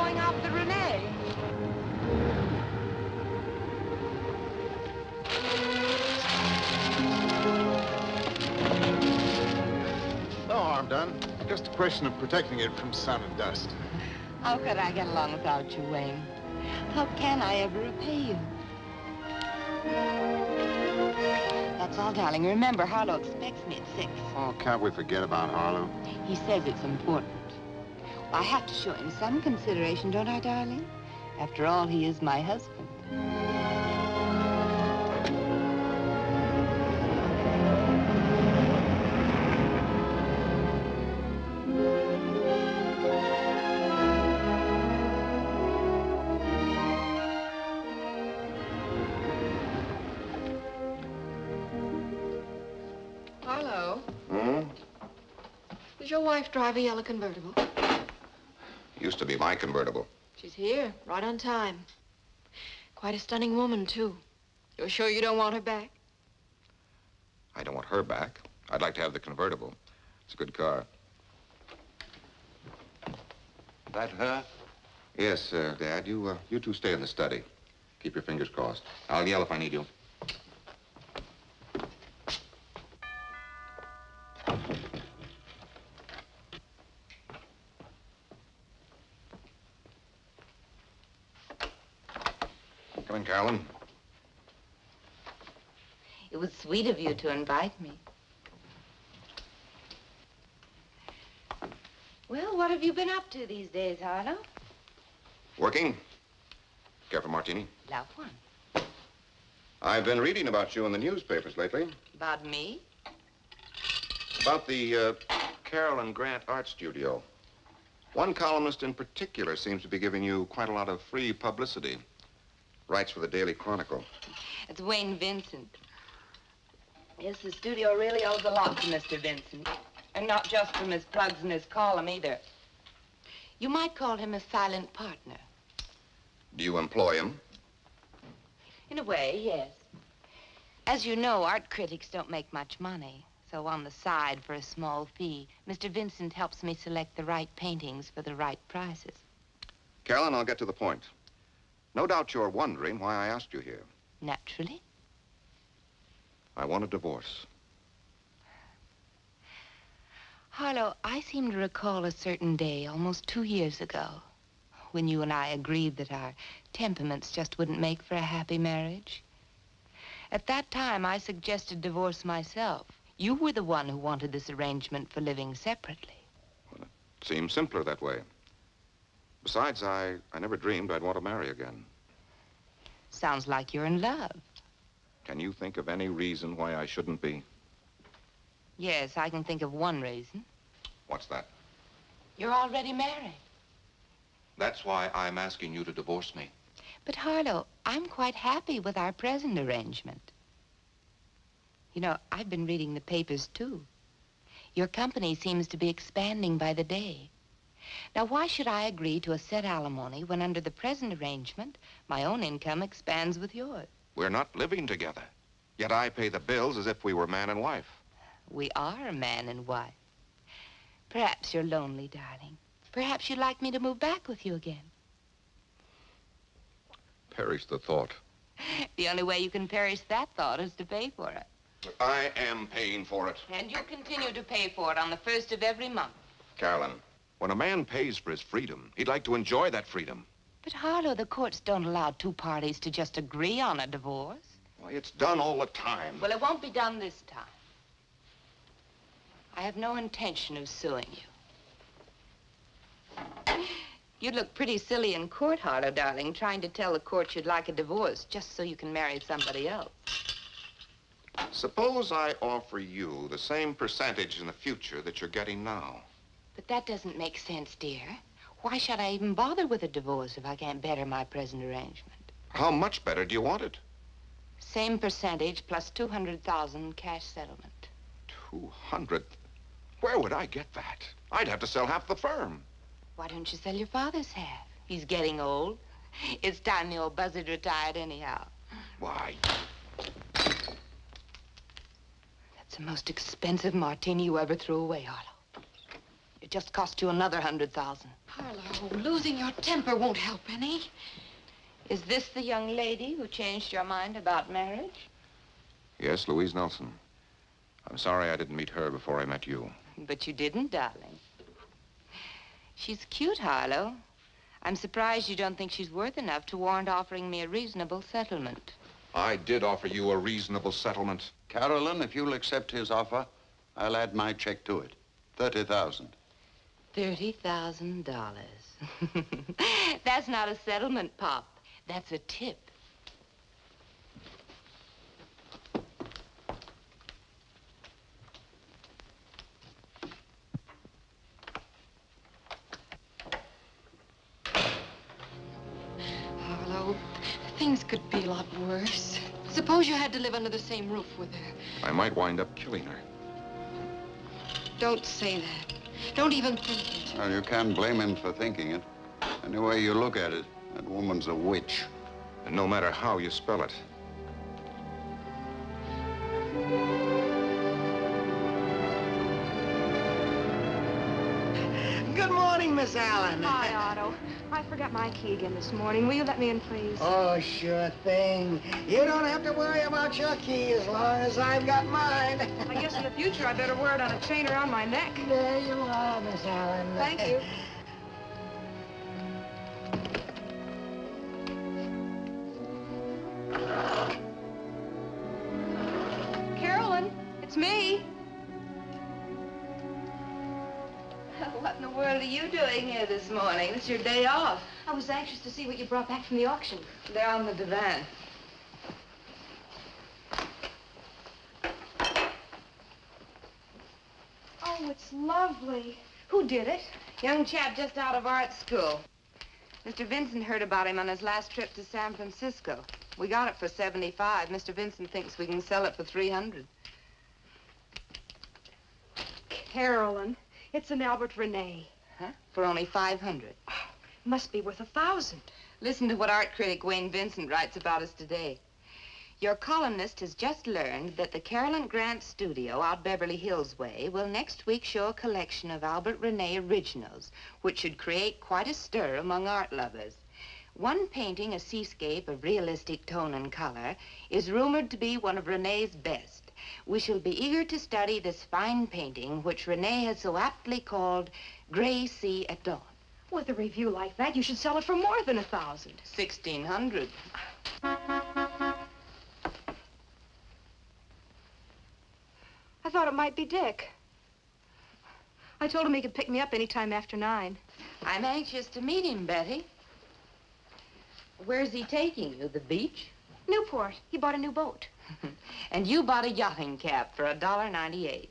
going after Renee. No harm done. Just a question of protecting it from sun and dust. How could I get along without you, Wayne? How can I ever repay you? That's all, darling. Remember, Harlow expects me at 6. Oh, can't we forget about Harlow? He says it's important. Well, I have to show him some consideration, don't I, darling? After all, he is my husband. Harlow, Hmm? does your wife drive a yellow convertible? Used to be my convertible. She's here, right on time. Quite a stunning woman, too. You're sure you don't want her back? I don't want her back. I'd like to have the convertible. It's a good car. That her? Yes, Dad. You two stay in the study. Keep your fingers crossed. I'll yell if I need you. Come in, Carolyn. It was sweet of you to invite me. Well, what have you been up to these days, Harlow? Working? Care for martini? Love one. I've been reading about you in the newspapers lately. About me? About the Carroll and Grant Art Studio. One columnist in particular seems to be giving you quite a lot of free publicity. Writes for the Daily Chronicle. It's Wayne Vincent. Yes, the studio really owes a lot to Mr. Vincent. And not just from his plugs and his column either. You might call him a silent partner. Do you employ him? In a way, yes. As you know, art critics don't make much money. So on the side, for a small fee, Mr. Vincent helps me select the right paintings for the right prices. Carolyn, I'll get to the point. No doubt you're wondering why I asked you here. Naturally. I want a divorce. Harlow, I seem to recall a certain day, almost 2 years ago, when you and I agreed that our temperaments just wouldn't make for a happy marriage. At that time, I suggested divorce myself. You were the one who wanted this arrangement for living separately. Well, it seems simpler that way. Besides, I never dreamed I'd want to marry again. Sounds like you're in love. Can you think of any reason why I shouldn't be? Yes, I can think of one reason. What's that? You're already married. That's why I'm asking you to divorce me. But Harlow, I'm quite happy with our present arrangement. You know, I've been reading the papers, too. Your company seems to be expanding by the day. Now, why should I agree to a set alimony when under the present arrangement, my own income expands with yours? We're not living together. Yet I pay the bills as if we were man and wife. We are man and wife. Perhaps you're lonely, darling. Perhaps you'd like me to move back with you again. Perish the thought. The only way you can perish that thought is to pay for it. I am paying for it. And you'll continue to pay for it on the 1st of every month. Carolyn, when a man pays for his freedom, he'd like to enjoy that freedom. But Harlow, the courts don't allow two parties to just agree on a divorce. Why, it's done all the time. Well, it won't be done this time. I have no intention of suing you. You'd look pretty silly in court, Harlow, darling, trying to tell the court you'd like a divorce just so you can marry somebody else. Suppose I offer you the same percentage in the future that you're getting now. But that doesn't make sense, dear. Why should I even bother with a divorce if I can't better my present arrangement? How much better do you want it? Same percentage plus $200,000 cash settlement. 200? Where would I get that? I'd have to sell half the firm. Why don't you sell your father's half? He's getting old. It's time the old buzzard retired anyhow. Why? That's the most expensive martini you ever threw away, Harlow. You're just cost you another 100,000. Harlow, losing your temper won't help any. Is this the young lady who changed your mind about marriage? Yes, Louise Nelson. I'm sorry I didn't meet her before I met you. But you didn't, darling. She's cute, Harlow. I'm surprised you don't think she's worth enough to warrant offering me a reasonable settlement. I did offer you a reasonable settlement. Carolyn, if you'll accept his offer, I'll add my check to it. $30,000. $30,000. That's not a settlement, Pop. That's a tip. Harlow, things could be a lot worse. Suppose you had to live under the same roof with her. I might wind up killing her. Don't say that. Don't even think it. Well, you can't blame him for thinking it. Any way you look at it, that woman's a witch. And no matter how you spell it. Good morning, Miss Allen. Hi, Otto. I forgot my key again this morning. Will you let me in, please? Oh, sure thing. You don't have to worry about your key as long as I've got mine. I guess in the future I better wear it on a chain around my neck. There you are, Miss Allen. Thank you. Carolyn, it's me. What in the world are you doing here this morning? It's your day off. I was anxious to see what you brought back from the auction. They're on the divan. Oh, it's lovely. Who did it? Young chap just out of art school. Mr. Vincent heard about him on his last trip to San Francisco. We got it for 75. Mr. Vincent thinks we can sell it for 300. Carolyn, it's an Albert Rene. Huh? For only 500. Must be worth 1,000. Listen to what art critic Wayne Vincent writes about us today. Your columnist has just learned that the Carolyn Grant studio out Beverly Hills way will next week show a collection of Albert Rene originals, which should create quite a stir among art lovers. One painting, a seascape of realistic tone and color, is rumored to be one of Rene's best. We shall be eager to study this fine painting, which Rene has so aptly called Gray Sea at Dawn. With a review like that, you should sell it for more than 1,000. 1,600. I thought it might be Dick. I told him he could pick me up any time after 9. I'm anxious to meet him, Betty. Where's he taking you? The beach? Newport. He bought a new boat. And you bought a yachting cap for $1.98.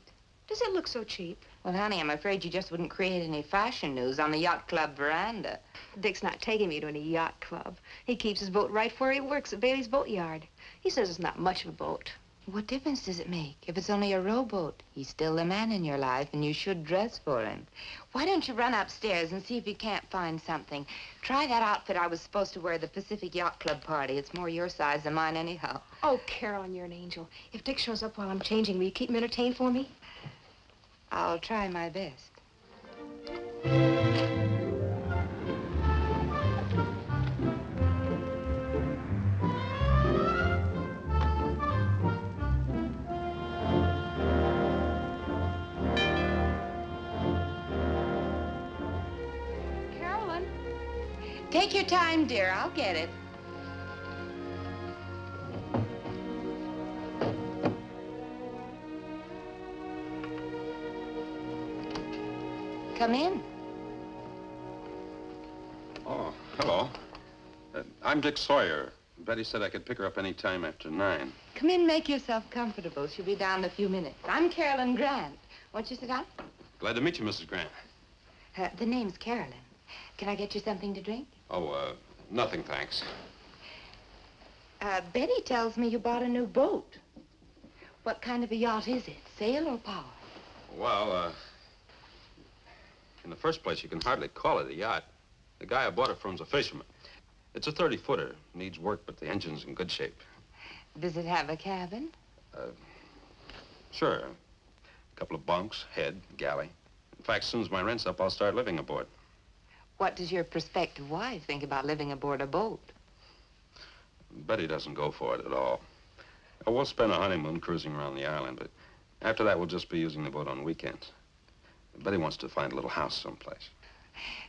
Does it look so cheap? Well, honey, I'm afraid you just wouldn't create any fashion news on the yacht club veranda. Dick's not taking me to any yacht club. He keeps his boat right where he works at Bailey's Boat Yard. He says it's not much of a boat. What difference does it make? If it's only a rowboat, he's still the man in your life, and you should dress for him. Why don't you run upstairs and see if you can't find something? Try that outfit I was supposed to wear at the Pacific Yacht Club party. It's more your size than mine anyhow. Oh, Carolyn, you're an angel. If Dick shows up while I'm changing, will you keep him entertained for me? I'll try my best. Carolyn? Take your time, dear. I'll get it. Come in. Oh, hello. I'm Dick Sawyer. Betty said I could pick her up any time after 9. Come in, make yourself comfortable. She'll be down in a few minutes. I'm Carolyn Grant. Won't you sit down? Glad to meet you, Mrs. Grant. The name's Carolyn. Can I get you something to drink? Oh, nothing, thanks. Betty tells me you bought a new boat. What kind of a yacht is it? Sail or power? Well, in the first place, you can hardly call it a yacht. The guy I bought it from's a fisherman. It's a 30-footer. Needs work, but the engine's in good shape. Does it have a cabin? Sure. A couple of bunks, head, galley. In fact, as soon as my rent's up, I'll start living aboard. What does your prospective wife think about living aboard a boat? Betty doesn't go for it at all. We'll spend a honeymoon cruising around the island, but after that, we'll just be using the boat on weekends. Betty wants to find a little house someplace.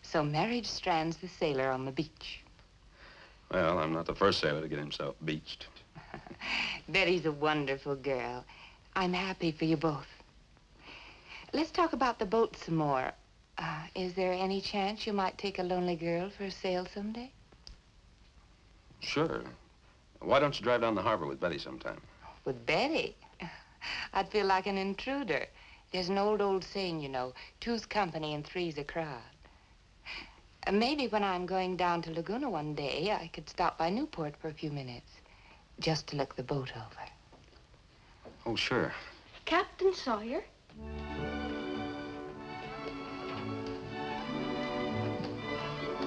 So marriage strands the sailor on the beach. Well, I'm not the first sailor to get himself beached. Betty's a wonderful girl. I'm happy for you both. Let's talk about the boat some more. Is there any chance you might take a lonely girl for a sail someday? Sure. Why don't you drive down the harbor with Betty sometime? With Betty? I'd feel like an intruder. There's an old saying, you know, two's company and three's a crowd. Maybe when I'm going down to Laguna one day, I could stop by Newport for a few minutes, just to look the boat over. Oh, sure. Captain Sawyer?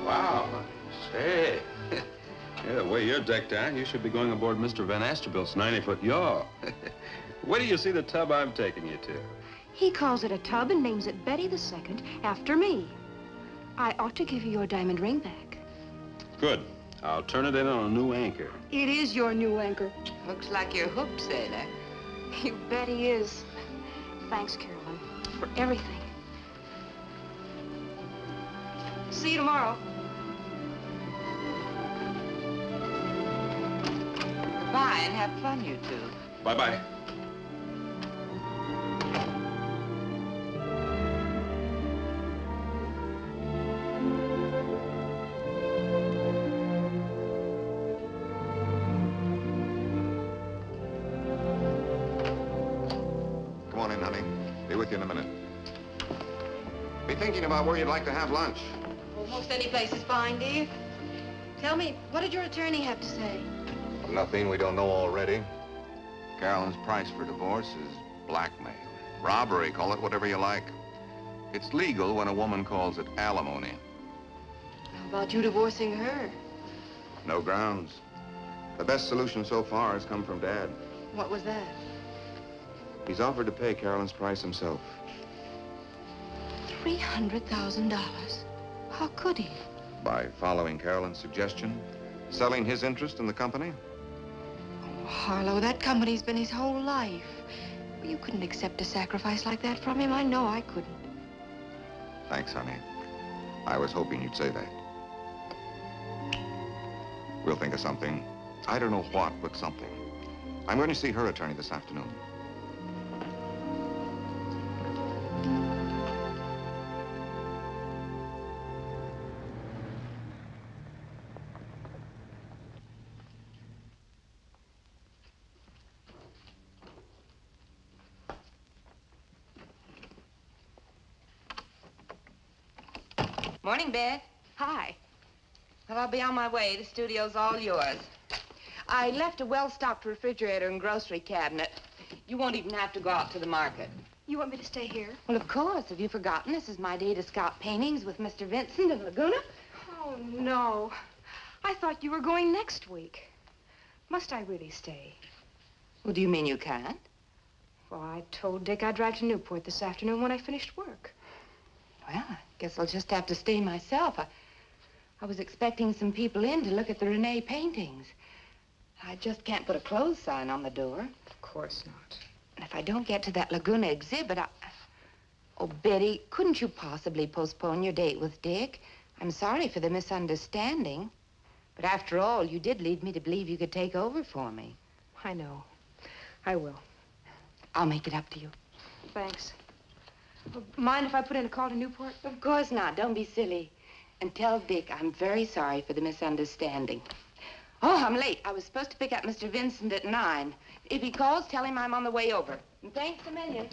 Wow. Say, yeah, the way you're decked out, you should be going aboard Mr. Van Asterbilt's 90-foot yawl. Where do you see the tub I'm taking you to? He calls it a tub and names it Betty the Second after me. I ought to give you your diamond ring back. Good. I'll turn it in on a new anchor. It is your new anchor. Looks like you're hooked, sailor. You bet he is. Thanks, Caroline, for everything. See you tomorrow. Bye, and have fun, you two. Bye-bye. Come on in, honey. Be with you in a minute. Be thinking about where you'd like to have lunch. Almost any place is fine, dear. Tell me, what did your attorney have to say? Nothing we don't know already. Carolyn's price for divorce is blackmail. Robbery, call it whatever you like. It's legal when a woman calls it alimony. How about you divorcing her? No grounds. The best solution so far has come from Dad. What was that? He's offered to pay Carolyn's price himself. $300,000. How could he? By following Carolyn's suggestion, selling his interest in the company. Oh, Harlow, that company's been his whole life. You couldn't accept a sacrifice like that from him. I know I couldn't. Thanks, honey. I was hoping you'd say that. We'll think of something. I don't know what, but something. I'm going to see her attorney this afternoon. Morning, Beth. Hi. Well, I'll be on my way. The studio's all yours. I left a well-stocked refrigerator and grocery cabinet. You won't even have to go out to the market. You want me to stay here? Well, of course. Have you forgotten this is my day to scout paintings with Mr. Vincent in Laguna? Oh, no. I thought you were going next week. Must I really stay? Well, do you mean you can't? Well, I told Dick I'd drive to Newport this afternoon when I finished work. Well, I guess I'll just have to stay myself. I was expecting some people in to look at the Renee paintings. I just can't put a closed sign on the door. Of course not. And if I don't get to that Laguna exhibit, Oh, Betty, couldn't you possibly postpone your date with Dick? I'm sorry for the misunderstanding. But after all, you did lead me to believe you could take over for me. I know. I will. I'll make it up to you. Thanks. Mind if I put in a call to Newport? Of course not. Don't be silly. And tell Dick I'm very sorry for the misunderstanding. Oh, I'm late. I was supposed to pick up Mr. Vincent at 9. If he calls, tell him I'm on the way over. And thanks a million.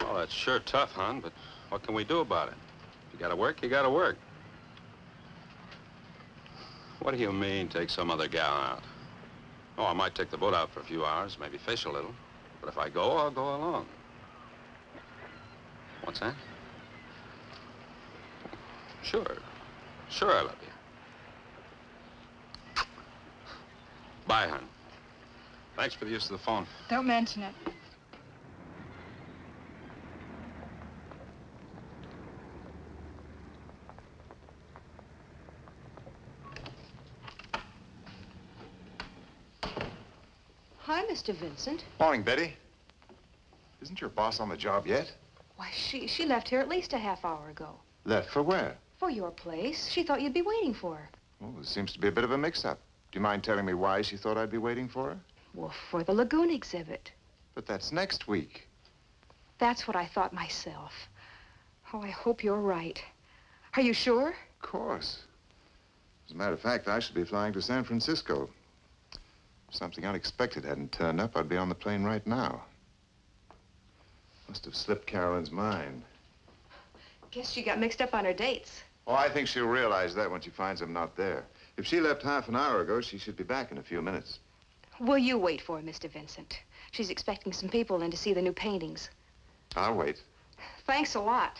Well, that's sure tough, hon, but what can we do about it? If you gotta work, you gotta work. What do you mean, take some other gal out? Oh, I might take the boat out for a few hours, maybe fish a little. But if I go, I'll go along. What's that? Sure. Sure, I love you. Bye, hon. Thanks for the use of the phone. Don't mention it. Hi, Mr. Vincent. Morning, Betty. Isn't your boss on the job yet? Why, she left here at least a half hour ago. Left for where? For your place. She thought you'd be waiting for her. Well, there seems to be a bit of a mix-up. Do you mind telling me why she thought I'd be waiting for her? Well, for the lagoon exhibit. But that's next week. That's what I thought myself. Oh, I hope you're right. Are you sure? Of course. As a matter of fact, I should be flying to San Francisco. If something unexpected hadn't turned up, I'd be on the plane right now. Must have slipped Carolyn's mind. Guess she got mixed up on her dates. Oh, I think she'll realize that when she finds I'm not there. If she left half an hour ago, she should be back in a few minutes. Will you wait for her, Mr. Vincent? She's expecting some people in to see the new paintings. I'll wait. Thanks a lot.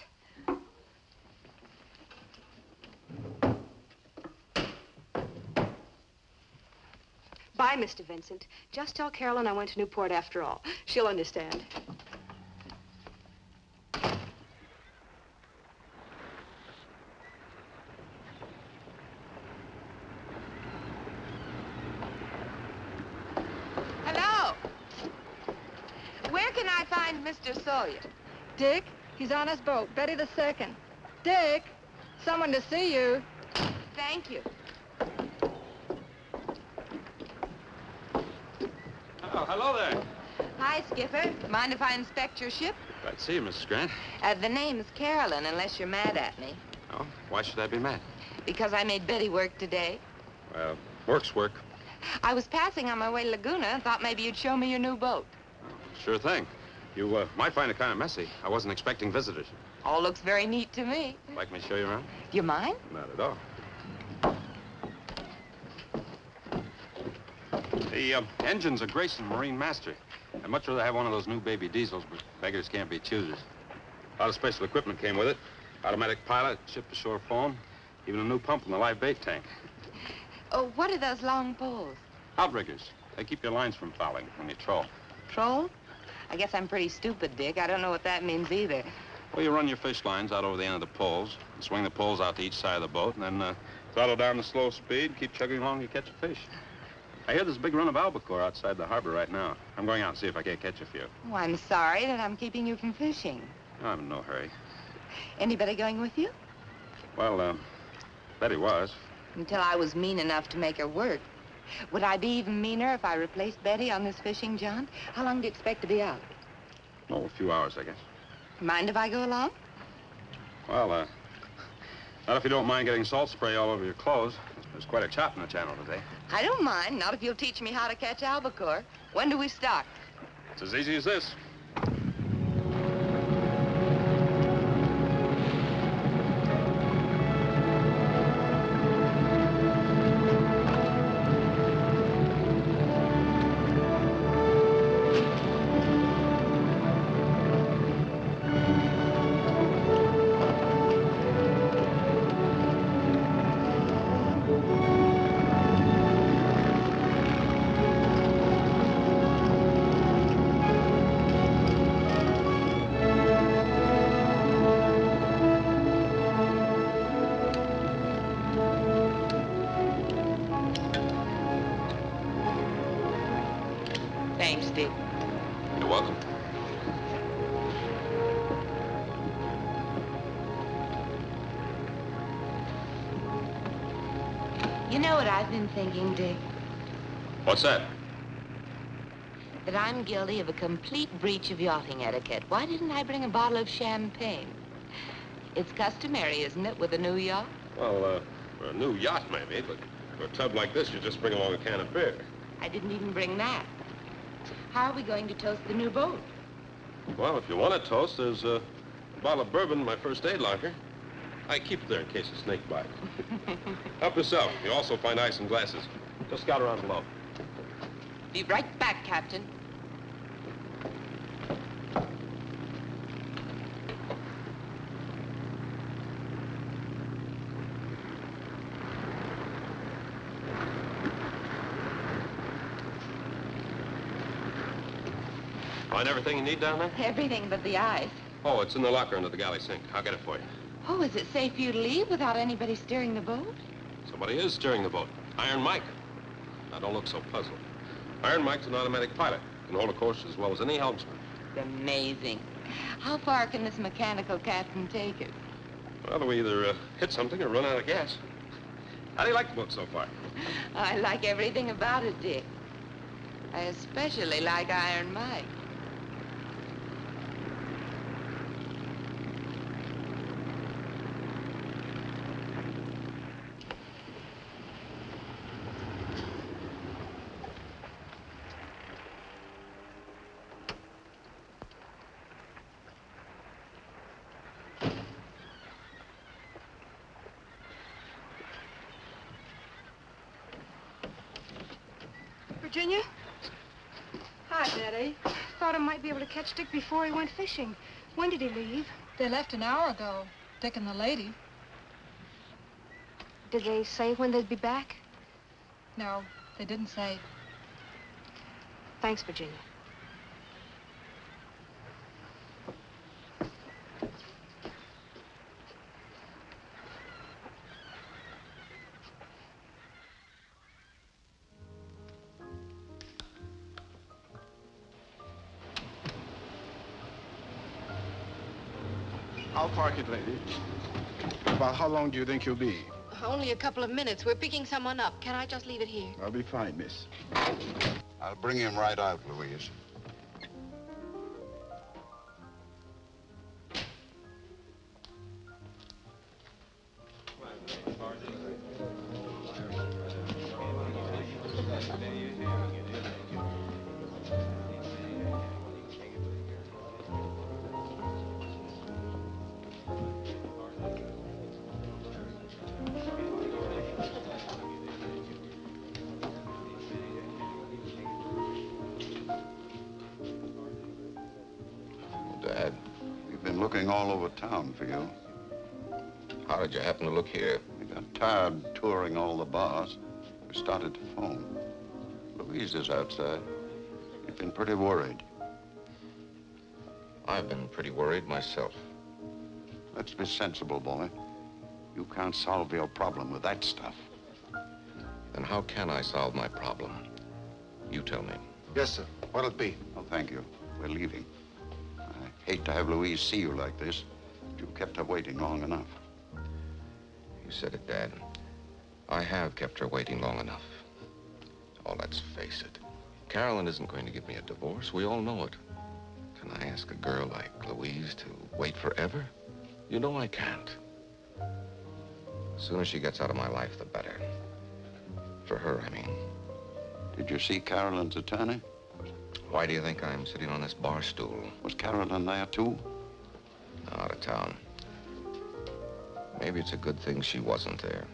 Bye, Mr. Vincent. Just tell Carolyn I went to Newport after all. She'll understand. Hello. Where can I find Mr. Sawyer? Dick, he's on his boat, Betty the Second. Dick, someone to see you. Thank you. Oh, hello there. Hi, Skipper. Mind if I inspect your ship? Glad to see you, Mrs. Grant. The name's Carolyn, unless you're mad at me. Oh, why should I be mad? Because I made Betty work today. Well, work's work. I was passing on my way to Laguna and thought maybe you'd show me your new boat. Sure thing. You might find it kind of messy. I wasn't expecting visitors. All looks very neat to me. Like me to show you around? Do you mind? Not at all. The engine's a Grayson Marine Master. I'd much rather have one of those new baby diesels, but beggars can't be choosers. A lot of special equipment came with it. Automatic pilot, ship-to-shore phone, even a new pump in the live bait tank. Oh, what are those long poles? Outriggers. They keep your lines from fouling when you troll. Troll? I guess I'm pretty stupid, Dick. I don't know what that means either. Well, you run your fish lines out over the end of the poles, and swing the poles out to each side of the boat, and then throttle down the slow speed, keep chugging along, you catch a fish. I hear there's a big run of albacore outside the harbor right now. I'm going out and see if I can't catch a few. Oh, I'm sorry that I'm keeping you from fishing. I'm in no hurry. Anybody going with you? Well, Betty was. Until I was mean enough to make her work. Would I be even meaner if I replaced Betty on this fishing jaunt? How long do you expect to be out? Oh, a few hours, I guess. Mind if I go along? Well, not if you don't mind getting salt spray all over your clothes. There's quite a chop in the channel today. I don't mind, not if you'll teach me how to catch albacore. When do we start? It's as easy as this. Thanks, Dick. You're welcome. You know what I've been thinking, Dick? What's that? That I'm guilty of a complete breach of yachting etiquette. Why didn't I bring a bottle of champagne? It's customary, isn't it, with a new yacht? Well, for a new yacht, maybe, but for a tub like this, you just bring along a can of beer. I didn't even bring that. How are we going to toast the new boat? Well, if you want a toast, there's a bottle of bourbon in my first aid locker. I keep it there in case of snake bite. Help yourself. You'll also find ice and glasses. Just scout around below. Be right back, Captain. Find everything you need down there? Everything but the ice. Oh, it's in the locker under the galley sink. I'll get it for you. Oh, is it safe for you to leave without anybody steering the boat? Somebody is steering the boat. Iron Mike. Now, don't look so puzzled. Iron Mike's an automatic pilot. Can hold a course as well as any helmsman. It's amazing. How far can this mechanical captain take us? Well, we either hit something or run out of gas. How do you like the boat so far? I like everything about it, Dick. I especially like Iron Mike. Virginia? Hi, Daddy. Thought I might be able to catch Dick before he went fishing. When did he leave? They left an hour ago, Dick and the lady. Did they say when they'd be back? No, they didn't say. Thanks, Virginia. I'll park it, lady. About how long do you think you'll be? Only a couple of minutes. We're picking someone up. Can I just leave it here? I'll be fine, miss. I'll bring him right out, Louise. Dad, We've been looking all over town for you. how did you happen to look here? We got tired touring all the bars. We started to phone. Louise is outside. You've been pretty worried. I've been pretty worried myself. Let's be sensible, boy. You can't solve your problem with that stuff. Then how can I solve my problem? You tell me. Yes, sir. What'll it be? Oh, thank you. We're leaving. I hate to have Louise see you like this, but you've kept her waiting long enough. You said it, Dad. I have kept her waiting long enough. Oh, let's face it. Carolyn isn't going to give me a divorce. We all know it. Can I ask a girl like Louise to wait forever? You know I can't. The sooner she gets out of my life, the better. For her, I mean. Did you see Carolyn's attorney? Why do you think I'm sitting on this bar stool? Was Carolyn there, too? Out of town. Maybe it's a good thing she wasn't there.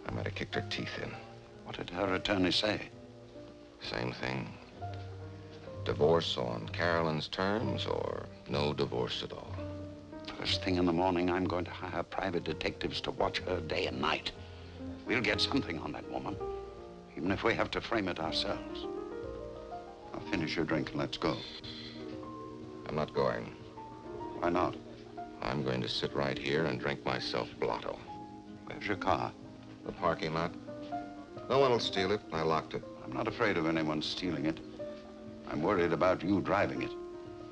I might have kicked her teeth in. What did her attorney say? Same thing. Divorce on Carolyn's terms or no divorce at all. First thing in the morning, I'm going to hire private detectives to watch her day and night. We'll get something on that woman, even if we have to frame it ourselves. Now finish your drink and let's go. I'm not going. Why not? I'm going to sit right here and drink myself blotto. Where's your car? The parking lot. No one will steal it. I locked it. I'm not afraid of anyone stealing it. I'm worried about you driving it.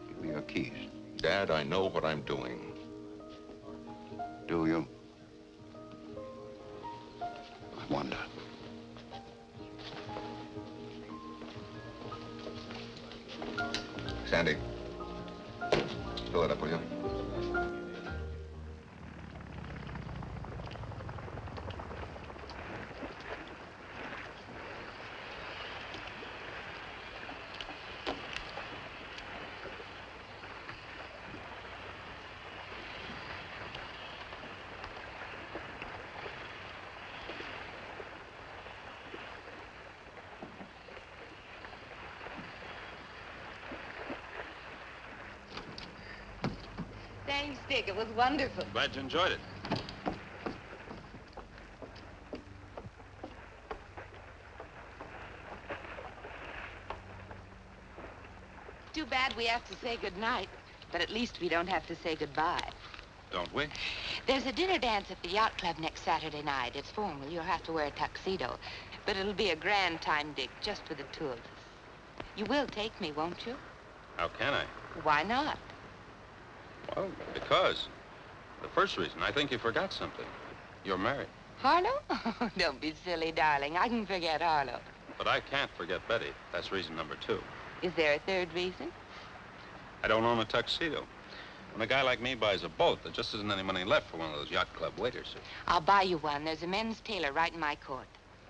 Give me your keys. Dad, I know what I'm doing. Do you? I wonder. Sandy, fill it up, will you? Thanks, Dick. It was wonderful. Glad you enjoyed it. too bad we have to say goodnight, but at least we don't have to say goodbye. Don't we? There's a dinner dance at the yacht club next Saturday night. It's formal. You'll have to wear a tuxedo. But it'll be a grand time, Dick, just for the two of us. You will take me, won't you? How can I? Why not? Well, because. The first reason, I think you forgot something. You're married. Harlow? Don't be silly, darling. I can forget Harlow. But I can't forget Betty. That's reason number 2. Is there a third reason? I don't own a tuxedo. When a guy like me buys a boat, there just isn't any money left for one of those yacht club waiters. I'll buy you one. There's a men's tailor right in my court.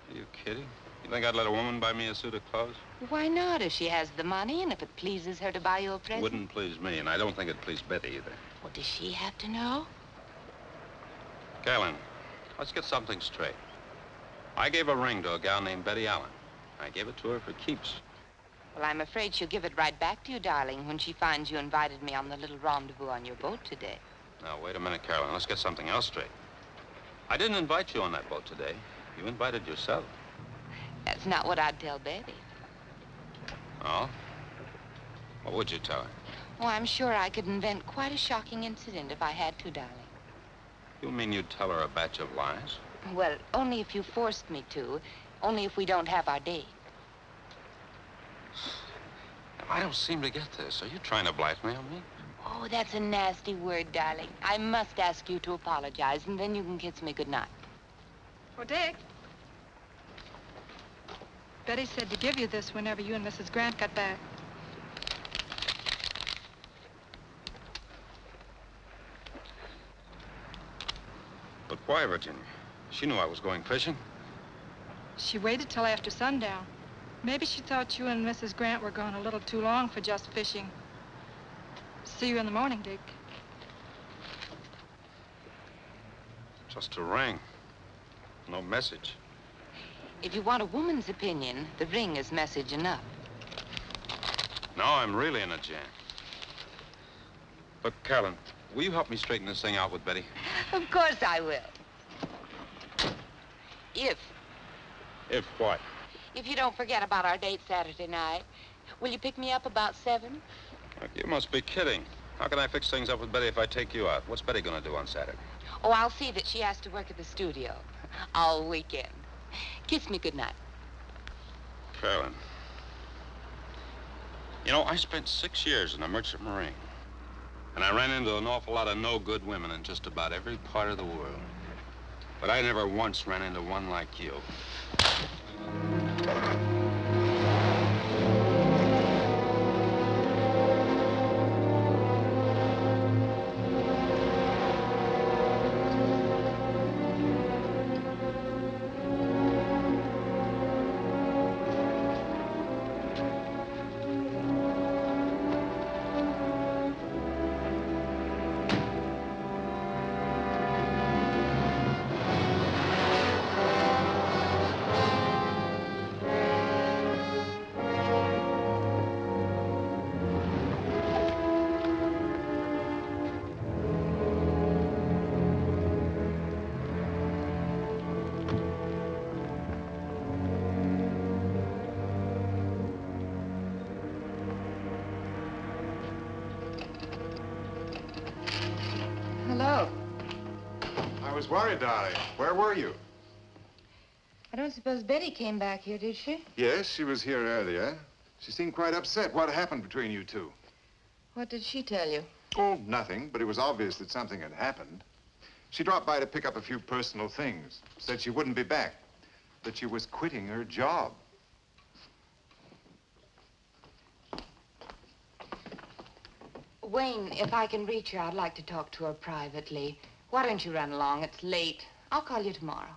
Are you kidding? You think I'd let a woman buy me a suit of clothes? Why not, if she has the money and if it pleases her to buy you a present? Wouldn't please me, and I don't think it'd please Betty either. Well, does she have to know? Carolyn, let's get something straight. I gave a ring to a gal named Betty Allen. I gave it to her for keeps. Well, I'm afraid she'll give it right back to you, darling, when she finds you invited me on the little rendezvous on your boat today. Now, wait a minute, Carolyn. Let's get something else straight. I didn't invite you on that boat today. You invited yourself. That's not what I'd tell Betty. Oh? What would you tell her? Oh, I'm sure I could invent quite a shocking incident if I had to, darling. You mean you'd tell her a batch of lies? Well, only if you forced me to. Only if we don't have our date. I don't seem to get this. Are you trying to blackmail me? Oh, that's a nasty word, darling. I must ask you to apologize, and then you can kiss me goodnight. Oh, Dick. Betty said to give you this whenever you and Mrs. Grant got back. But why, Virginia? She knew I was going fishing. She waited till after sundown. Maybe she thought you and Mrs. Grant were gone a little too long for just fishing. See you in the morning, Dick. Just a ring. No message. If you want a woman's opinion, the ring is message enough. Now I'm really in a jam. Look, Carolyn, will you help me straighten this thing out with Betty? Of course I will. If what? If you don't forget about our date Saturday night, will you pick me up about 7? Look, you must be kidding. How can I fix things up with Betty if I take you out? What's Betty gonna do on Saturday? Oh, I'll see that she has to work at the studio all weekend. Kiss me goodnight. Carolyn. You know, I spent 6 years in a merchant marine. And I ran into an awful lot of no-good women in just about every part of the world. But I never once ran into one like you. Hello. I was worried, darling. Where were you? I don't suppose Betty came back here, did she? Yes, she was here earlier. She seemed quite upset. What happened between you two? What did she tell you? Oh, nothing, but it was obvious that something had happened. She dropped by to pick up a few personal things. Said she wouldn't be back. That she was quitting her job. Wayne, if I can reach her, I'd like to talk to her privately. Why don't you run along? It's late. I'll call you tomorrow.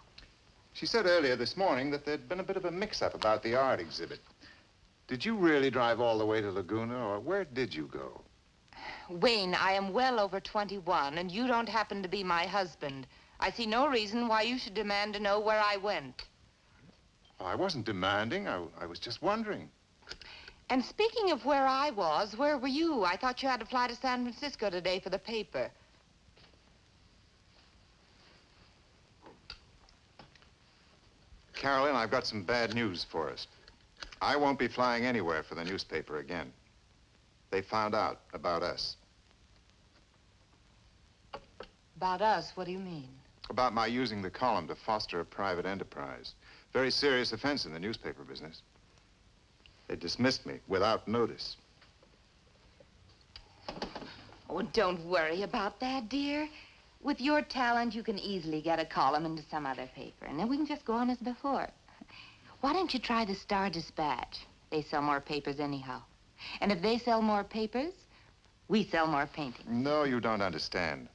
She said earlier this morning that there'd been a bit of a mix-up about the art exhibit. Did you really drive all the way to Laguna, or where did you go? Wayne, I am well over 21, and you don't happen to be my husband. I see no reason why you should demand to know where I went. I wasn't demanding. I was just wondering. And speaking of where I was, where were you? I thought you had to fly to San Francisco today for the paper. Carolyn, I've got some bad news for us. I won't be flying anywhere for the newspaper again. They found out about us. About us? What do you mean? About my using the column to foster a private enterprise. Very serious offense in the newspaper business. They dismissed me without notice. Oh, don't worry about that, dear. With your talent, you can easily get a column into some other paper, and then we can just go on as before. Why don't you try the Star-Dispatch? They sell more papers anyhow. And if they sell more papers, we sell more paintings. No, you don't understand.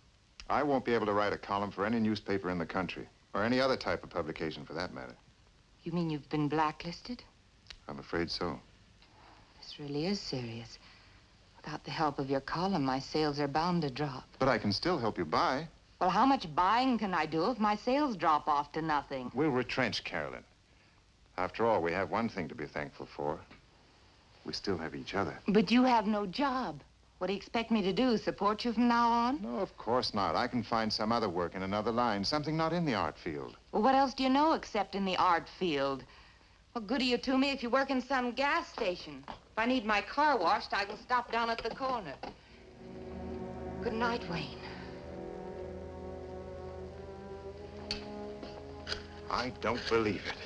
I won't be able to write a column for any newspaper in the country, or any other type of publication for that matter. You mean you've been blacklisted? I'm afraid so. This really is serious. Without the help of your column, my sales are bound to drop. But I can still help you buy. Well, how much buying can I do if my sales drop off to nothing? We'll retrench, Carolyn. After all, we have one thing to be thankful for. We still have each other. But you have no job. What do you expect me to do, support you from now on? No, of course not. I can find some other work in another line, something not in the art field. Well, what else do you know except in the art field? What good are you to me if you work in some gas station? If I need my car washed, I can stop down at the corner. Good night, Wayne. I don't believe it.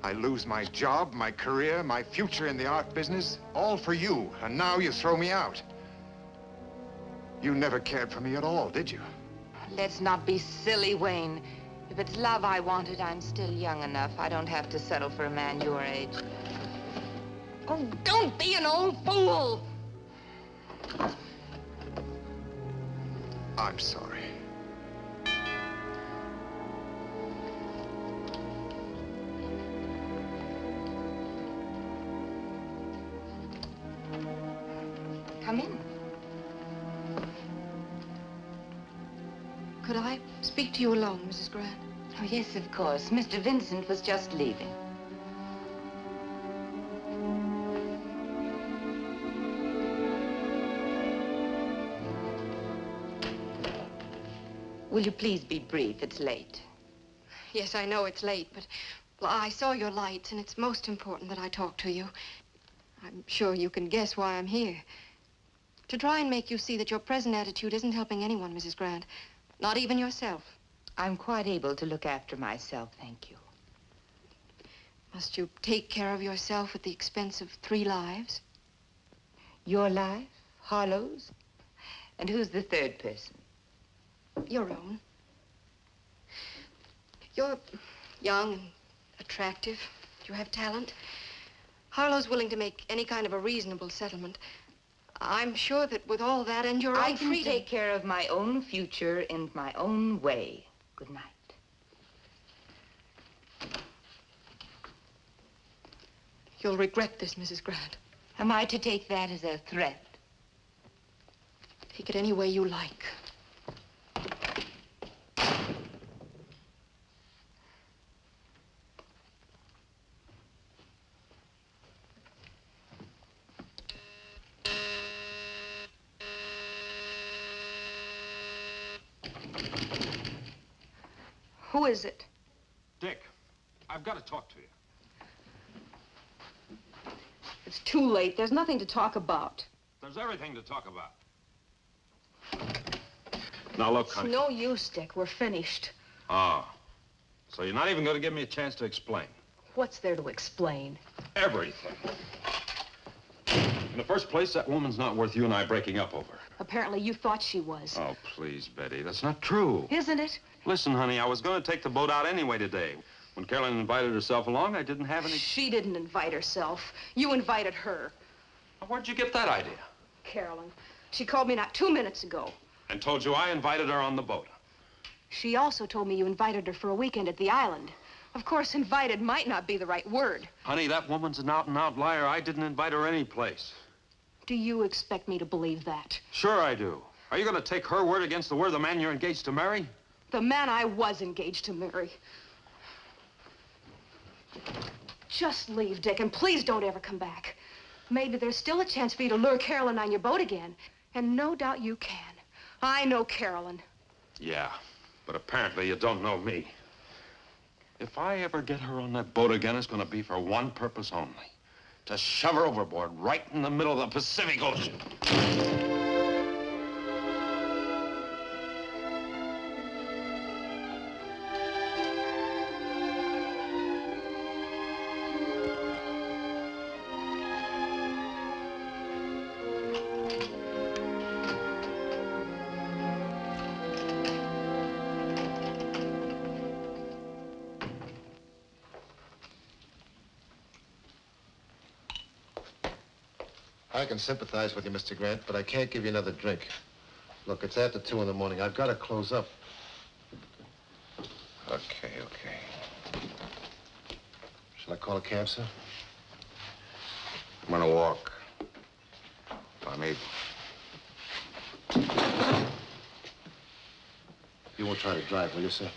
I lose my job, my career, my future in the art business, all for you, and now you throw me out. You never cared for me at all, did you? Let's not be silly, Wayne. If it's love I wanted, I'm still young enough. I don't have to settle for a man your age. Oh, don't be an old fool! I'm sorry. Come in. Could I speak to you alone, Mrs. Grant? Oh, yes, of course. Mr. Vincent was just leaving. Will you please be brief? It's late. Yes, I know it's late, but well, I saw your lights, and it's most important that I talk to you. I'm sure you can guess why I'm here. To try and make you see that your present attitude isn't helping anyone, Mrs. Grant. Not even yourself. I'm quite able to look after myself, thank you. Must you take care of yourself at the expense of 3 lives? Your life, Harlow's, and who's the third person? Your own. You're young and attractive. You have talent. Harlow's willing to make any kind of a reasonable settlement. I'm sure that with all that and your own I can freedom... take care of my own future in my own way. Good night. You'll regret this, Mrs. Grant. Am I to take that as a threat? Take it any way you like. Who is it? Dick, I've got to talk to you. It's too late. There's nothing to talk about. There's everything to talk about. Now, look, honey. It's no use, Dick. We're finished. Ah. So you're not even going to give me a chance to explain? What's there to explain? Everything. In the first place, that woman's not worth you and I breaking up over. Apparently you thought she was. Oh, please, Betty. That's not true. Isn't it? Listen, honey, I was going to take the boat out anyway today. When Carolyn invited herself along, I didn't have any... She didn't invite herself. You invited her. Where'd you get that idea? Carolyn. She called me not 2 minutes ago. And told you I invited her on the boat. She also told me you invited her for a weekend at the island. Of course, invited might not be the right word. Honey, that woman's an out-and-out liar. I didn't invite her any place. Do you expect me to believe that? Sure I do. Are you going to take her word against the word of the man you're engaged to marry? The man I was engaged to marry. Just leave, Dick, and please don't ever come back. Maybe there's still a chance for you to lure Carolyn on your boat again. And no doubt you can. I know Carolyn. Yeah, but apparently you don't know me. If I ever get her on that boat again, it's going to be for one purpose only. to shove her overboard right in the middle of the Pacific Ocean. I can sympathize with you, Mr. Grant, but I can't give you another drink. Look, it's after 2 in the morning. I've got to close up. Okay. Shall I call a cab, sir? I'm gonna walk. If I'm able. You won't try to drive, will you, sir?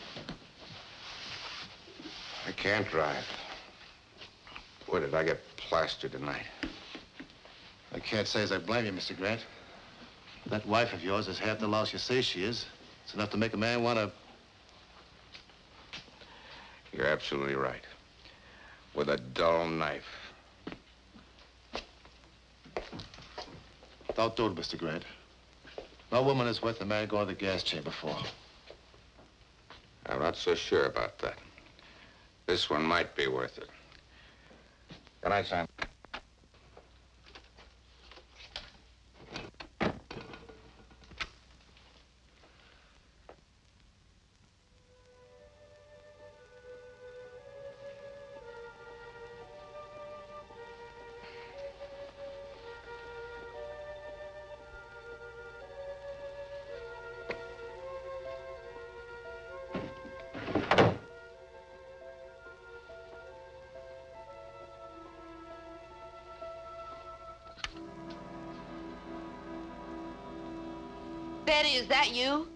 I can't drive. Boy, did I get plastered tonight. I can't say as I blame you, Mr. Grant. That wife of yours is half the louse you say she is. It's enough to make a man want to... You're absolutely right. With a dull knife. Don't do it, Mr. Grant. No woman is worth a man going to the gas chamber for. I'm not so sure about that. This one might be worth it. Good night, Sam. Betty, is that you?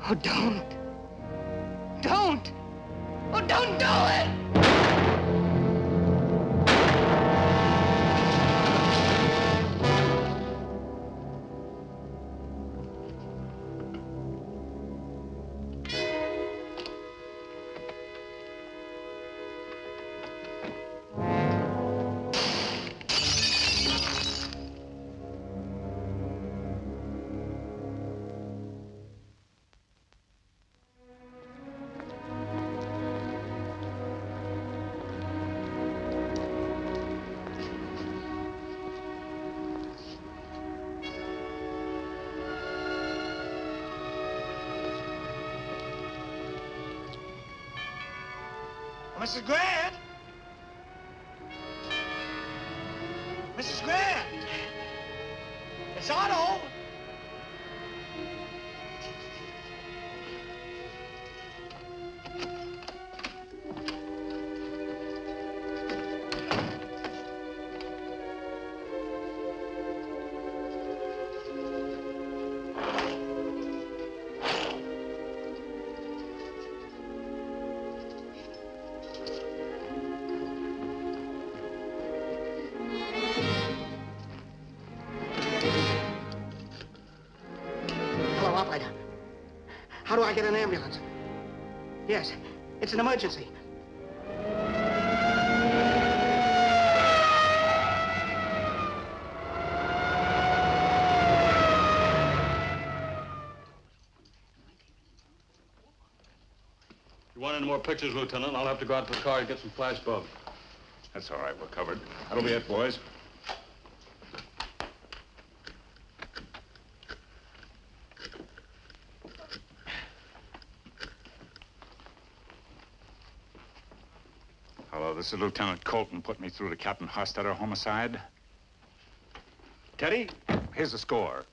Oh, don't. Don't. Oh, don't do it. Mrs. Grant? Mrs. Grant! It's Otto! Operator. How do I get an ambulance? Yes, it's an emergency. You want any more pictures, Lieutenant? I'll have to go out to the car and get some flash bulbs. That's all right, we're covered. That'll be it, boys. Hello this is Lieutenant Colton. Put me through to Captain Hostetter homicide. Teddy, here's the score.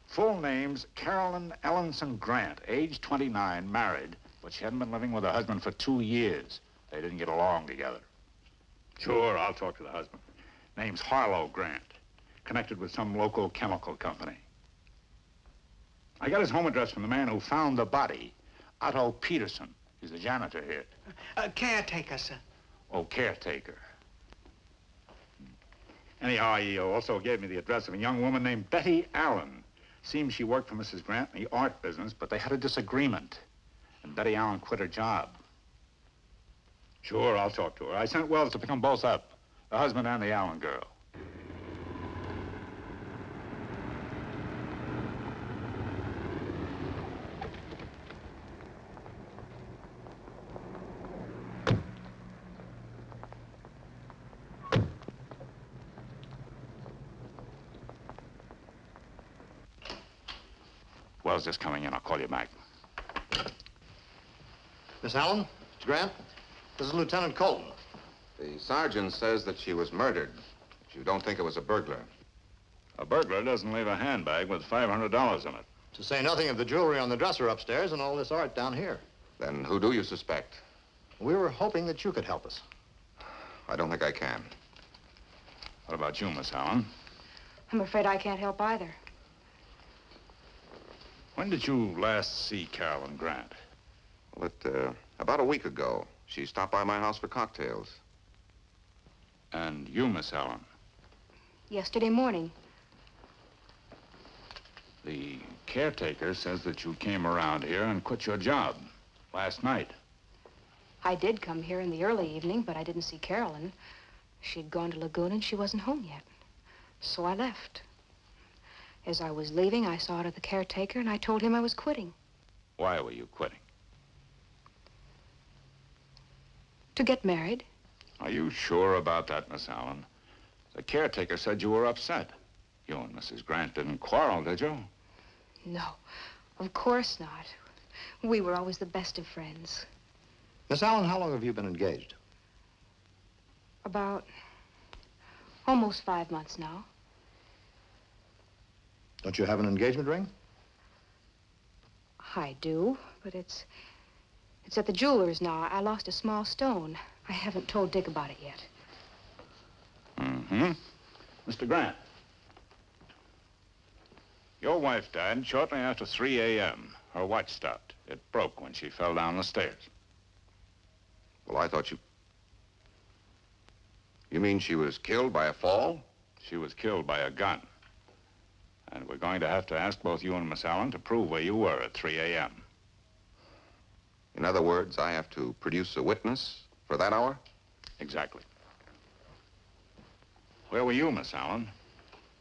Full names, Carolyn Ellenson Grant, age 29, married, but she hadn't been living with her husband for 2 years. They didn't get along together. Sure, I'll talk to the husband. Name's Harlow Grant, connected with some local chemical company. I got his home address from the man who found the body, Otto Peterson. He's the janitor here. Caretaker, sir. Oh, caretaker. Anyhow, he also gave me the address of a young woman named Betty Allen. Seems she worked for Mrs. Grant in the art business, but they had a disagreement. And Betty Allen quit her job. Sure, I'll talk to her. I sent Wells to pick them both up, the husband and the Allen girl. Wells just coming in. I'll call you back. Miss Allen, Mr. Grant, this is Lieutenant Colton. The sergeant says that she was murdered. But you don't think it was a burglar. A burglar doesn't leave a handbag with $500 in it. To say nothing of the jewelry on the dresser upstairs and all this art down here. Then who do you suspect? We were hoping that you could help us. I don't think I can. What about you, Miss Allen? I'm afraid I can't help either. When did you last see Carolyn Grant? Well, about a week ago. She stopped by my house for cocktails. And you, Miss Allen? Yesterday morning. The caretaker says that you came around here and quit your job last night. I did come here in the early evening, but I didn't see Carolyn. She'd gone to Lagoon and she wasn't home yet. So I left. As I was leaving, I saw the caretaker and I told him I was quitting. Why were you quitting? To get married. Are you sure about that, Miss Allen? The caretaker said you were upset. You and Mrs. Grant didn't quarrel, did you? No, of course not. We were always the best of friends. Miss Allen, how long have you been engaged? About almost 5 months now. Don't you have an engagement ring? I do, but it's at the jeweler's now. I lost a small stone. I haven't told Dick about it yet. Mm-hmm. Mr. Grant. Your wife died shortly after 3 a.m. Her watch stopped. It broke when she fell down the stairs. Well, I thought you... You mean she was killed by a fall? She was killed by a gun. And we're going to have to ask both you and Miss Allen to prove where you were at 3 a.m. In other words, I have to produce a witness for that hour? Exactly. Where were you, Miss Allen?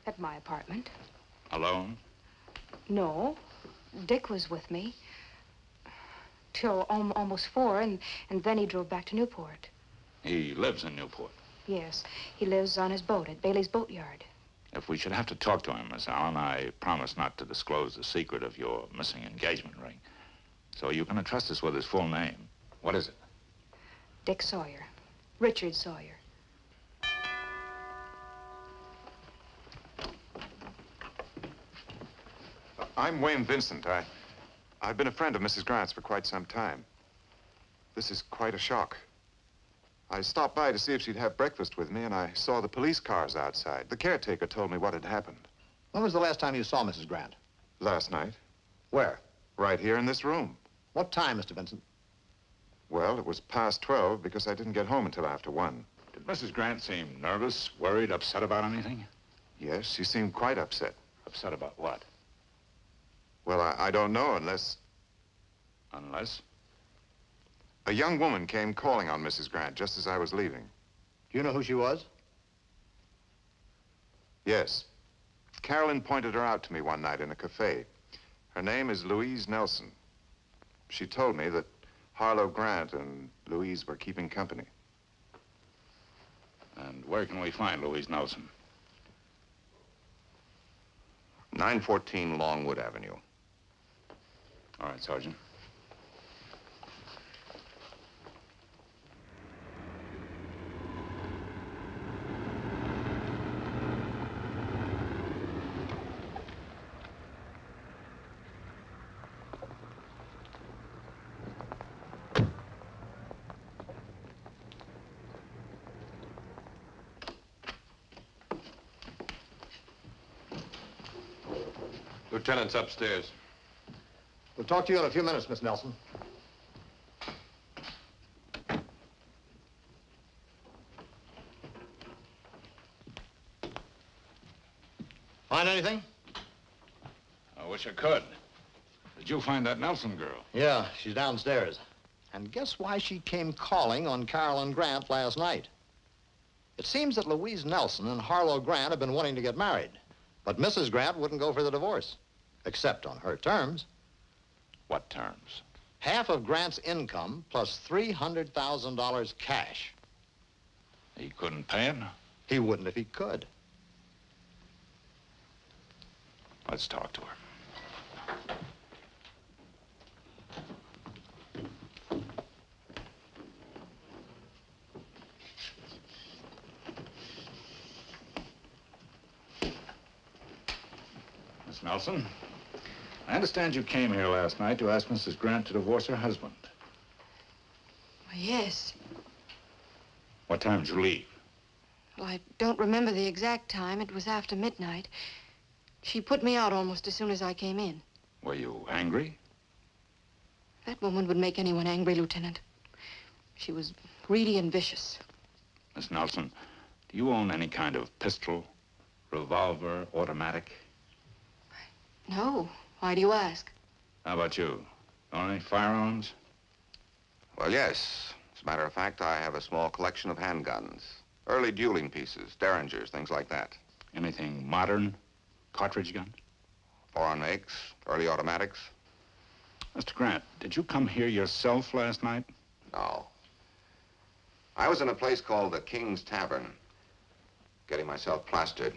At my apartment. Alone? No. Dick was with me. Till almost 4, and then he drove back to Newport. He lives in Newport. Yes. He lives on his boat at Bailey's Boatyard. If we should have to talk to him, Miss Allen, I promise not to disclose the secret of your missing engagement ring. So you can entrust us with his full name. What is it? Dick Sawyer. Richard Sawyer. I'm Wayne Vincent. I've been a friend of Mrs. Grant's for quite some time. This is quite a shock. I stopped by to see if she'd have breakfast with me, and I saw the police cars outside. The caretaker told me what had happened. When was the last time you saw Mrs. Grant? Last night. Where? Right here in this room. What time, Mr. Vincent? Well, it was past 12 because I didn't get home until after 1. Did Mrs. Grant seem nervous, worried, upset about anything? Yes, she seemed quite upset. Upset about what? Well, I don't know unless... Unless? A young woman came calling on Mrs. Grant just as I was leaving. Do you know who she was? Yes. Carolyn pointed her out to me one night in a cafe. Her name is Louise Nelson. She told me that Harlow Grant and Louise were keeping company. And where can we find Louise Nelson? 914 Longwood Avenue. All right, Sergeant. Lieutenant's upstairs. We'll talk to you in a few minutes, Miss Nelson. Find anything? I wish I could. Did you find that Nelson girl? Yeah, she's downstairs. And guess why she came calling on Carolyn Grant last night? It seems that Louise Nelson and Harlow Grant have been wanting to get married. But Mrs. Grant wouldn't go for the divorce, except on her terms. What terms? Half of Grant's income plus $300,000 cash. He couldn't pay it? He wouldn't if he could. Let's talk to her. Miss Nelson, I understand you came here last night to ask Mrs. Grant to divorce her husband. Well, yes. What time did you leave? Well, I don't remember the exact time. It was after midnight. She put me out almost as soon as I came in. Were you angry? That woman would make anyone angry, Lieutenant. She was greedy and vicious. Miss Nelson, do you own any kind of pistol, revolver, automatic? No. Why do you ask? How about you? Own any firearms? Well, yes. As a matter of fact, I have a small collection of handguns. Early dueling pieces, derringers, things like that. Anything modern? Cartridge gun? Foreign makes, early automatics. Mr. Grant, did you come here yourself last night? No. I was in a place called the King's Tavern, getting myself plastered.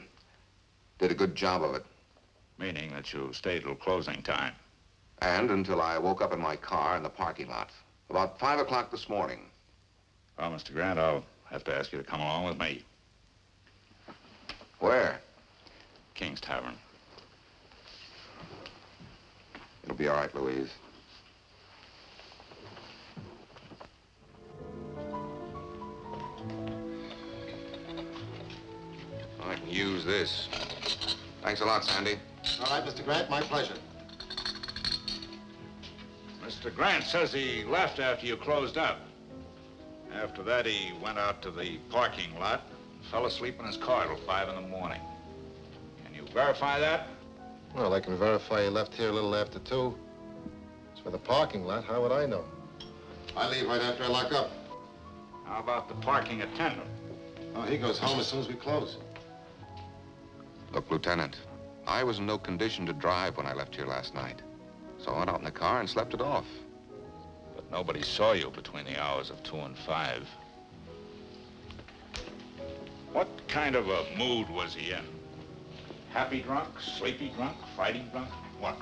Did a good job of it. Meaning that you stayed till closing time? And until I woke up in my car in the parking lot. About 5 o'clock this morning. Well, Mr. Grant, I'll have to ask you to come along with me. Where? King's Tavern. It'll be all right, Louise. I can use this. Thanks a lot, Sandy. All right, Mr. Grant, my pleasure. Mr. Grant says he left after you closed up. After that, he went out to the parking lot and fell asleep in his car till 5 in the morning. Can you verify that? Well, I can verify he left here a little after 2. As for the parking lot, how would I know? I leave right after I lock up. How about the parking attendant? Oh, he goes home as soon as we close. Look, Lieutenant, I was in no condition to drive when I left here last night. So I went out in the car and slept it off. But nobody saw you between the hours of 2 and 5. What kind of a mood was he in? Happy drunk, sleepy drunk, fighting drunk? What?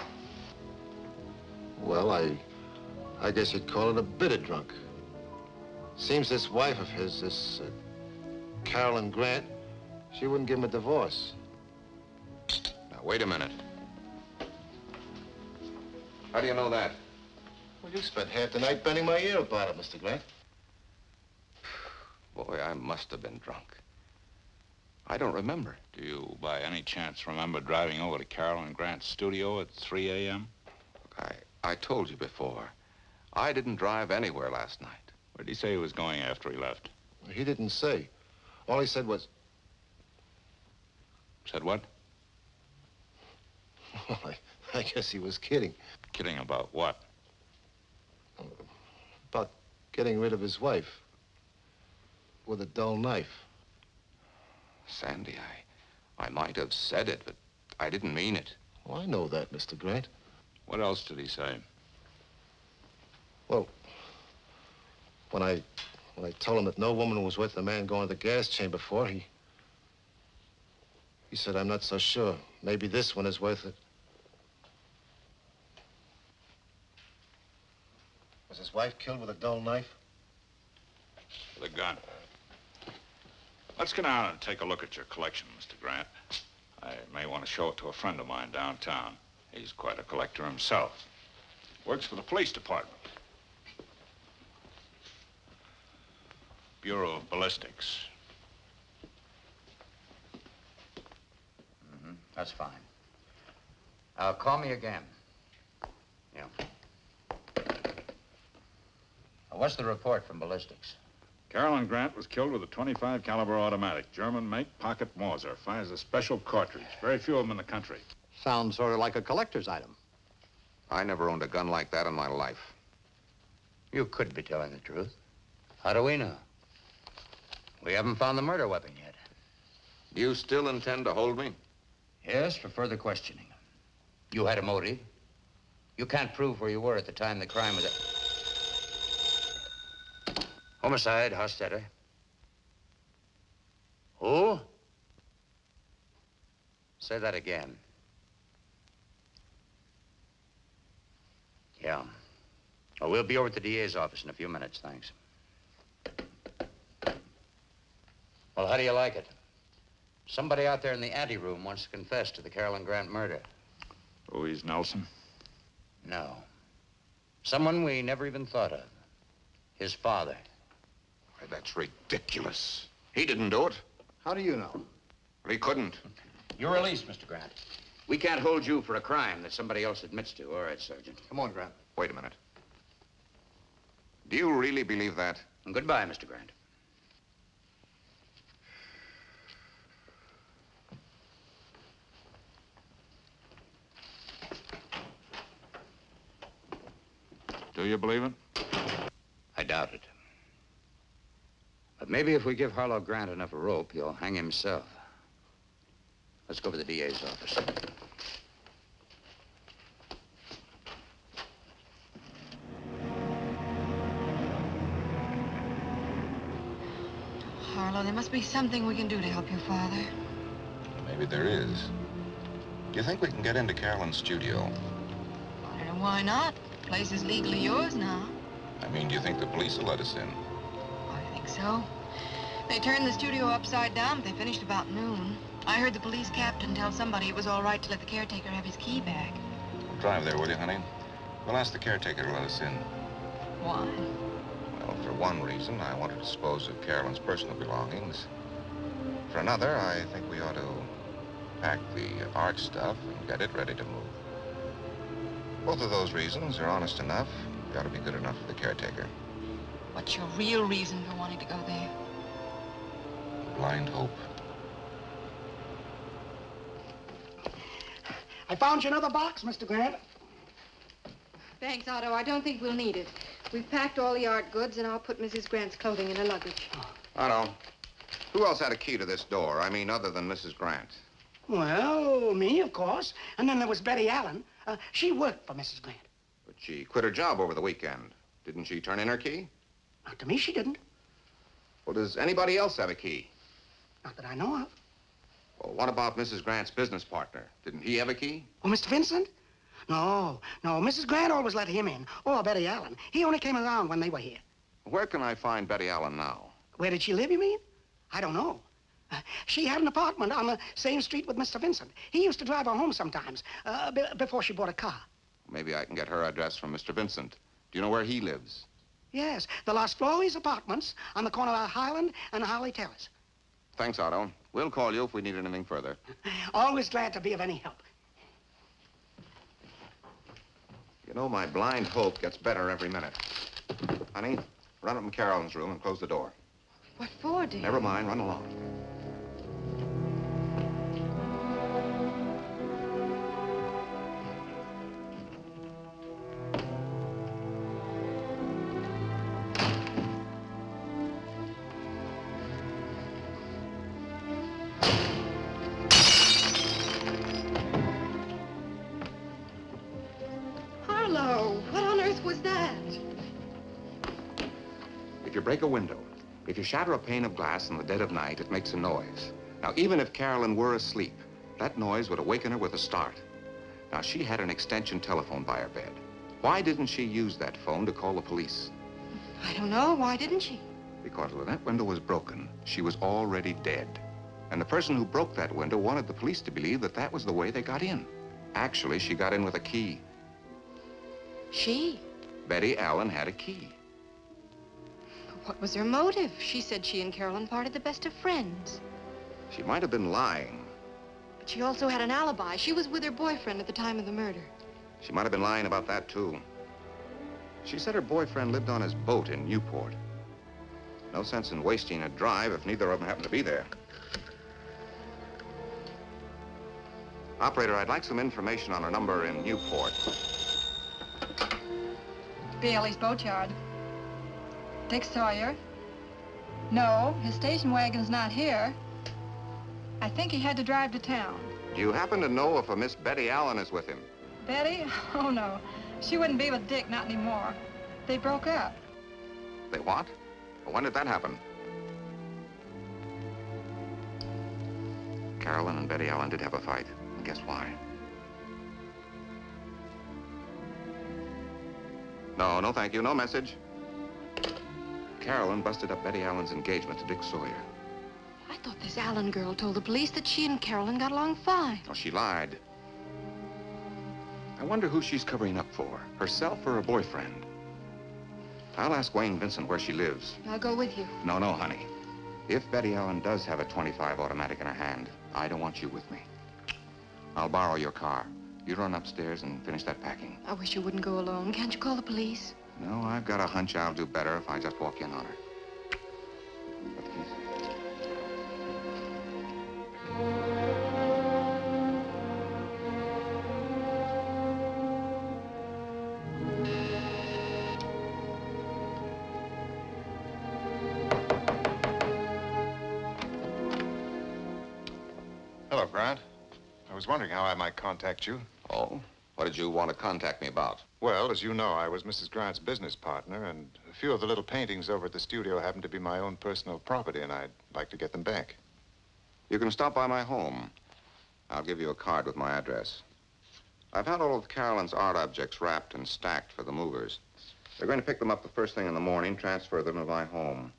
Well, I guess you'd call it a bitter drunk. Seems this wife of his, this Carolyn Grant, she wouldn't give him a divorce. Now, wait a minute. How do you know that? Well, you spent half the night bending my ear about it, Mr. Grant. Boy, I must have been drunk. I don't remember. Do you, by any chance, remember driving over to Carolyn Grant's studio at 3 a.m.? Look, I told you before. I didn't drive anywhere last night. Where did he say he was going after he left? He didn't say. All he said was... Said what? Well, I guess he was kidding. Kidding about what? About getting rid of his wife with a dull knife. Sandy, I might have said it, but I didn't mean it. Oh, I know that, Mr. Grant. What else did he say? Well, when I told him that no woman was worth the man going to the gas chamber for, he said, I'm not so sure. Maybe this one is worth it. Was his wife killed with a dull knife? With a gun. Let's go down and take a look at your collection, Mr. Grant. I may want to show it to a friend of mine downtown. He's quite a collector himself. Works for the police department. Bureau of Ballistics. That's fine. Call me again. Yeah. What's the report from ballistics? Carolyn Grant was killed with a .25 caliber automatic. German make, pocket Mauser. Fires a special cartridge. Very few of them in the country. Sounds sort of like a collector's item. I never owned a gun like that in my life. You could be telling the truth. How do we know? We haven't found the murder weapon yet. Do you still intend to hold me? Yes, for further questioning. You had a motive. You can't prove where you were at the time the crime was... Homicide, Hofstadter. Who? Say that again. Yeah. Well, we'll be over at the DA's office in a few minutes, thanks. Well, how do you like it? Somebody out there in the anteroom wants to confess to the Carolyn Grant murder. Louise Nelson? No. Someone we never even thought of. His father. Why, that's ridiculous. He didn't do it. How do you know? Well, he couldn't. You're released, Mr. Grant. We can't hold you for a crime that somebody else admits to. All right, Sergeant. Come on, Grant. Wait a minute. Do you really believe that? And goodbye, Mr. Grant. Do you believe it? I doubt it. But maybe if we give Harlow Grant enough rope, he'll hang himself. Let's go to the DA's office. Harlow, there must be something we can do to help your father. Maybe there is. Do you think we can get into Carolyn's studio? I don't know why not. The place is legally yours now. I mean, do you think the police will let us in? I think so. They turned the studio upside down, but they finished about noon. I heard the police captain tell somebody it was all right to let the caretaker have his key back. Drive there, will you, honey? We'll ask the caretaker to let us in. Why? Well, for one reason, I want to dispose of Carolyn's personal belongings. For another, I think we ought to pack the art stuff and get it ready to move. Both of those reasons are honest enough. They ought to be good enough for the caretaker. What's your real reason for wanting to go there? Blind hope. I found you another box, Mr. Grant. Thanks, Otto. I don't think we'll need it. We've packed all the art goods, and I'll put Mrs. Grant's clothing in her luggage. Otto, who else had a key to this door? I mean, other than Mrs. Grant? Well, me, of course. And then there was Betty Allen. She worked for Mrs. Grant. But she quit her job over the weekend. Didn't she turn in her key? Not to me, she didn't. Well, does anybody else have a key? Not that I know of. Well, what about Mrs. Grant's business partner? Didn't he have a key? Oh, Mr. Vincent? No. Mrs. Grant always let him in. Or Betty Allen. He only came around when they were here. Where can I find Betty Allen now? Where did she live, you mean? I don't know. She had an apartment on the same street with Mr. Vincent. He used to drive her home sometimes, before she bought a car. Maybe I can get her address from Mr. Vincent. Do you know where he lives? Yes, the Las Flores apartments on the corner of Highland and Harley Terrace. Thanks, Otto. We'll call you if we need anything further. Always glad to be of any help. You know, my blind hope gets better every minute. Honey, run up in Carolyn's room and close the door. What for, dear? Never mind, run along. If you break a window, if you shatter a pane of glass in the dead of night, it makes a noise. Now, even if Carolyn were asleep, that noise would awaken her with a start. Now, she had an extension telephone by her bed. Why didn't she use that phone to call the police? I don't know. Why didn't she? Because when that window was broken, she was already dead. And the person who broke that window wanted the police to believe that that was the way they got in. Actually, she got in with a key. She? Betty Allen had a key. What was her motive? She said she and Carolyn parted the best of friends. She might have been lying, But she also had an alibi. She was with her boyfriend at the time of the murder. She might have been lying about that, too. She said her boyfriend lived on his boat in Newport. No sense in wasting a drive if neither of them happened to be there. Operator, I'd like some information on her number in Newport. Bailey's boatyard. Dick Sawyer. No, his station wagon's not here. I think he had to drive to town. Do you happen to know if a Miss Betty Allen is with him? Betty? Oh, no. She wouldn't be with Dick, not anymore. They broke up. They what? When did that happen? Carolyn and Betty Allen did have a fight. And guess why? No, no, thank you. No message. Carolyn busted up Betty Allen's engagement to Dick Sawyer. I thought this Allen girl told the police that she and Carolyn got along fine. Oh, she lied. I wonder who she's covering up for, herself or her boyfriend. I'll ask Wayne Vincent where she lives. I'll go with you. No, no, honey. If Betty Allen does have a .25 automatic in her hand, I don't want you with me. I'll borrow your car. You run upstairs and finish that packing. I wish you wouldn't go alone. Can't you call the police? No, I've got a hunch I'll do better if I just walk in on her. Got the keys? Hello, Grant. I was wondering how I might contact you. Oh? What did you want to contact me about? Well, as you know, I was Mrs. Grant's business partner, and a few of the little paintings over at the studio happen to be my own personal property, and I'd like to get them back. You can stop by my home. I'll give you a card with my address. I've had all of Carolyn's art objects wrapped and stacked for the movers. They're going to pick them up the first thing in the morning, transfer them to my home.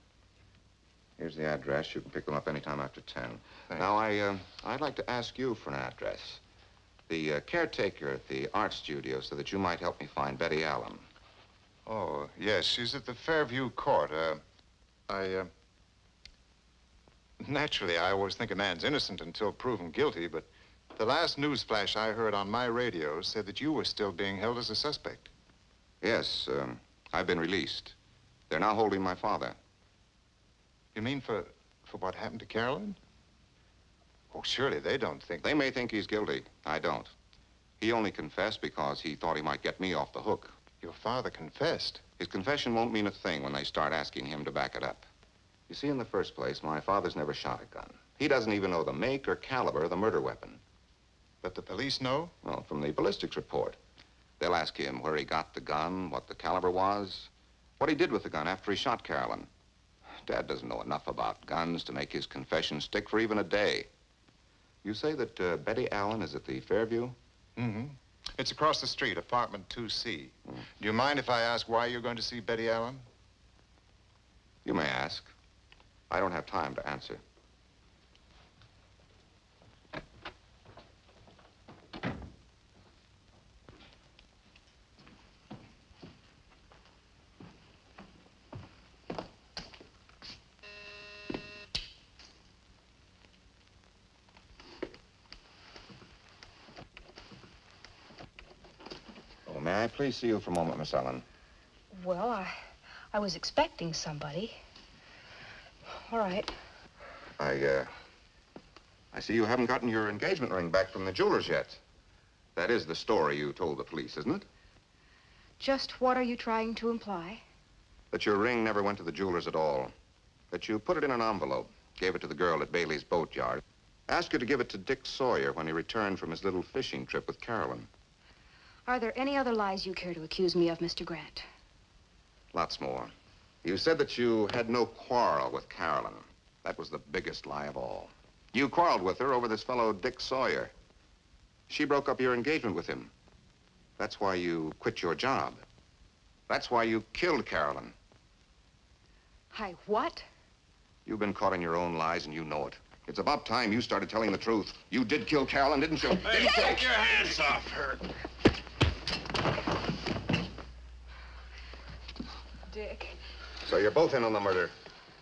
Here's the address. You can pick them up anytime after 10. Thanks. Now, I'd like to ask you for an address. The caretaker at the art studio so that you might help me find Betty Allen. Oh, yes, she's at the Fairview Court. Naturally, I always think a man's innocent until proven guilty, but the last news flash I heard on my radio said that you were still being held as a suspect. Yes, I've been released. They're now holding my father. You mean for what happened to Carolyn? Oh, surely they don't think... They may think he's guilty. I don't. He only confessed because he thought he might get me off the hook. Your father confessed? His confession won't mean a thing when they start asking him to back it up. You see, in the first place, my father's never shot a gun. He doesn't even know the make or caliber of the murder weapon. But the police know? Well, from the ballistics report. They'll ask him where he got the gun, what the caliber was, what he did with the gun after he shot Carolyn. Dad doesn't know enough about guns to make his confession stick for even a day. You say that Betty Allen is at the Fairview? Mm-hmm. It's across the street, apartment 2C. Do you mind if I ask why you're going to see Betty Allen? You may ask. I don't have time to answer. May I please see you for a moment, Miss Allen? Well, I was expecting somebody. All right. I see you haven't gotten your engagement ring back from the jeweler's yet. That is the story you told the police, isn't it? Just what are you trying to imply? That your ring never went to the jeweler's at all. That you put it in an envelope, gave it to the girl at Bailey's boatyard, asked her to give it to Dick Sawyer when he returned from his little fishing trip with Carolyn. Are there any other lies you care to accuse me of, Mr. Grant? Lots more. You said that you had no quarrel with Carolyn. That was the biggest lie of all. You quarreled with her over this fellow Dick Sawyer. She broke up your engagement with him. That's why you quit your job. That's why you killed Carolyn. I what? You've been caught in your own lies and you know it. It's about time you started telling the truth. You did kill Carolyn, didn't you? Hey, take your hands off her. Dick. So you're both in on the murder.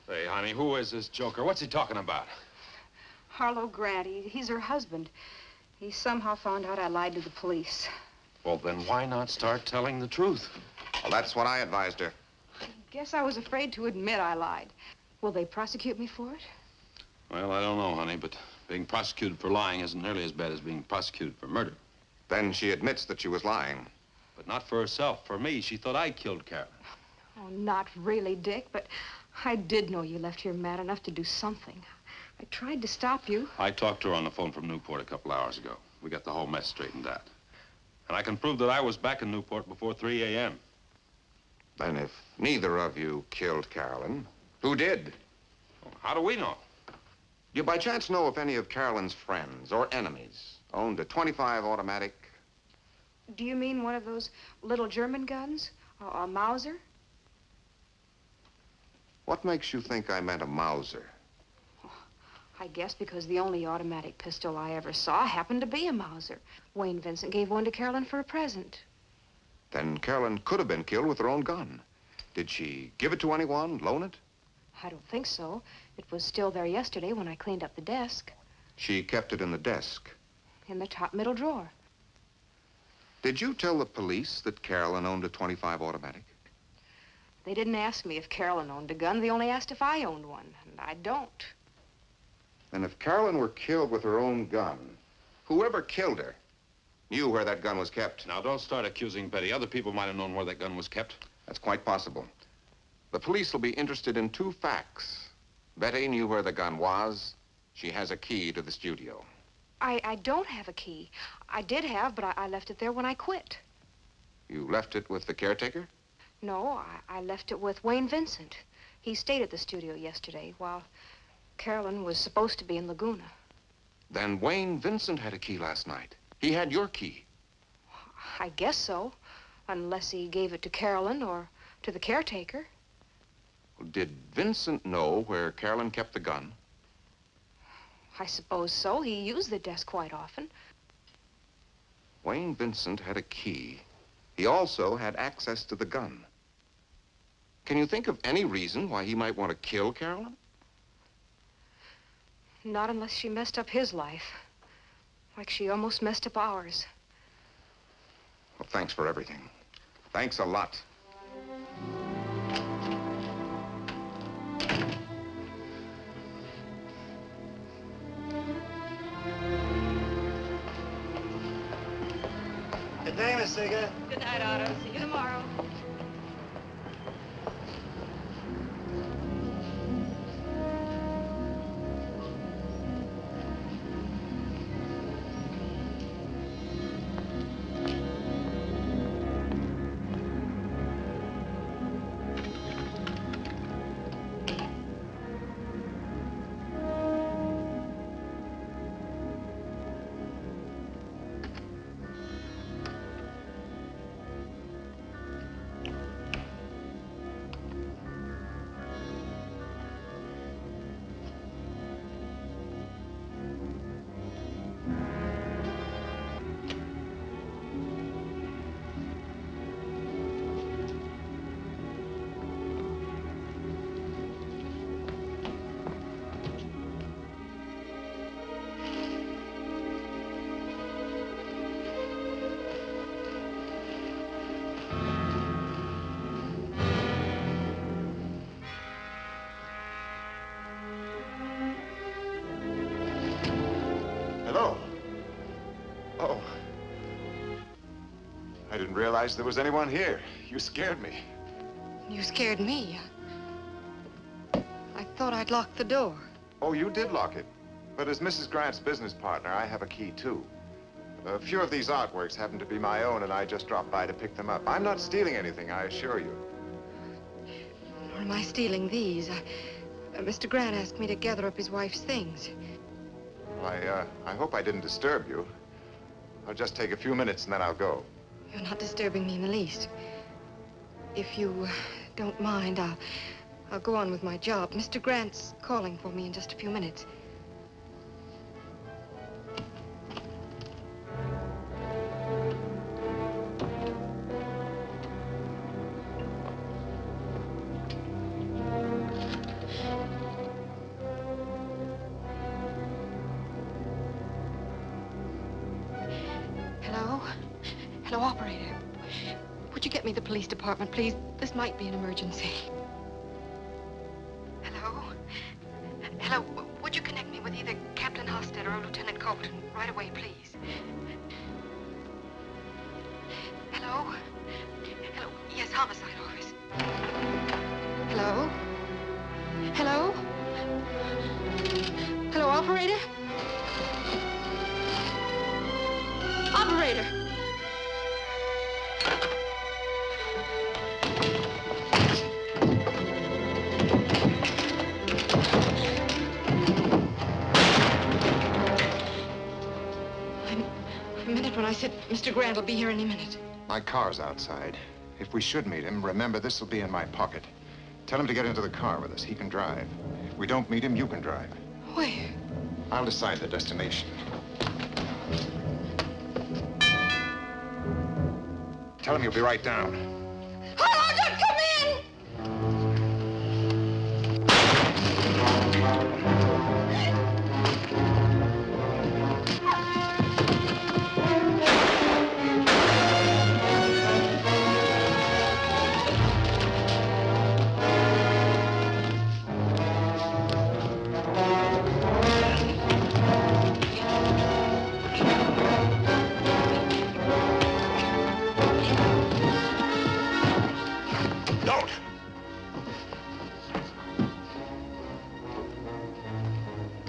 Hey, honey, who is this joker? What's he talking about? Harlow Grant. He's her husband. He somehow found out I lied to the police. Well, then why not start telling the truth? Well, that's what I advised her. I guess I was afraid to admit I lied. Will they prosecute me for it? Well, I don't know, honey, but being prosecuted for lying isn't nearly as bad as being prosecuted for murder. Then she admits that she was lying. But not for herself. For me, she thought I killed Carolyn. Oh, not really, Dick, but I did know you left here mad enough to do something. I tried to stop you. I talked to her on the phone from Newport a couple hours ago. We got the whole mess straightened out. And I can prove that I was back in Newport before 3 a.m. Then if neither of you killed Carolyn, who did? Well, how do we know? Do you by chance know if any of Carolyn's friends or enemies owned a .25 automatic? Do you mean one of those little German guns? A Mauser? What makes you think I meant a Mauser? I guess because the only automatic pistol I ever saw happened to be a Mauser. Wayne Vincent gave one to Carolyn for a present. Then Carolyn could have been killed with her own gun. Did she give it to anyone, loan it? I don't think so. It was still there yesterday when I cleaned up the desk. She kept it in the desk. In the top middle drawer. Did you tell the police that Carolyn owned a .25 automatic? They didn't ask me if Carolyn owned a gun. They only asked if I owned one, and I don't. Then if Carolyn were killed with her own gun, whoever killed her knew where that gun was kept. Now, don't start accusing Betty. Other people might have known where that gun was kept. That's quite possible. The police will be interested in 2 facts. Betty knew where the gun was. She has a key to the studio. I don't have a key. I did have, but I left it there when I quit. You left it with the caretaker? No, I left it with Wayne Vincent. He stayed at the studio yesterday while Carolyn was supposed to be in Laguna. Then Wayne Vincent had a key last night. He had your key. I guess so, unless he gave it to Carolyn or to the caretaker. Well, did Vincent know where Carolyn kept the gun? I suppose so. He used the desk quite often. Wayne Vincent had a key. He also had access to the gun. Can you think of any reason why he might want to kill Carolyn? Not unless she messed up his life. Like she almost messed up ours. Well, thanks for everything. Thanks a lot. Good day, Miss Seeger. Good night, Otto. See you tomorrow. Hello. Oh. I didn't realize there was anyone here. You scared me. You scared me. I thought I'd locked the door. Oh, you did lock it. But as Mrs. Grant's business partner, I have a key, too. A few of these artworks happen to be my own, and I just dropped by to pick them up. I'm not stealing anything, I assure you. Or am I stealing these? Mr. Grant asked me to gather up his wife's things. Well, I hope I didn't disturb you. I'll just take a few minutes, and then I'll go. You're not disturbing me in the least. If you don't mind, I'll go on with my job. Mr. Grant's calling for me in just a few minutes. Operator, would you get me the police department, please? This might be an emergency. Hello? Hello, would you connect me with either Captain Hostetter or Lieutenant Colton right away, please? Hello? Hello? Yes, homicide office. Hello? Hello? Hello, operator? Operator! I meant it when I said Mr. Grant will be here any minute. My car's outside. If we should meet him, remember, this will be in my pocket. Tell him to get into the car with us. He can drive. If we don't meet him, you can drive. Where? I'll decide the destination. Tell him you'll be right down. Harlow, come in!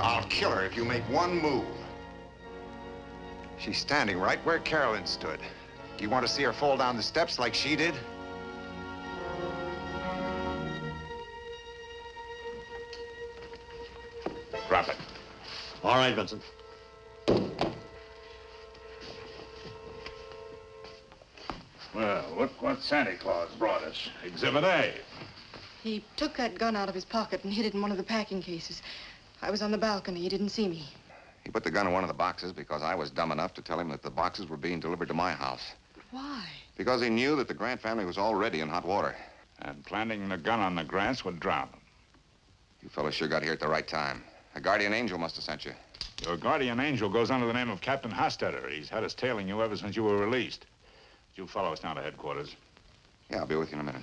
I'll kill her if you make one move. She's standing right where Carolyn stood. Do you want to see her fall down the steps like she did? Drop it. All right, Vincent. Well, look what Santa Claus brought us. Exhibit A. He took that gun out of his pocket and hid it in one of the packing cases. I was on the balcony. He didn't see me. He put the gun in one of the boxes because I was dumb enough to tell him that the boxes were being delivered to my house. Why? Because he knew that the Grant family was already in hot water. And planting the gun on the Grants would drown them. You fellas sure got here at the right time. A guardian angel must have sent you. Your guardian angel goes under the name of Captain Hostetter. He's had us tailing you ever since you were released. You follow us now to headquarters. Yeah, I'll be with you in a minute.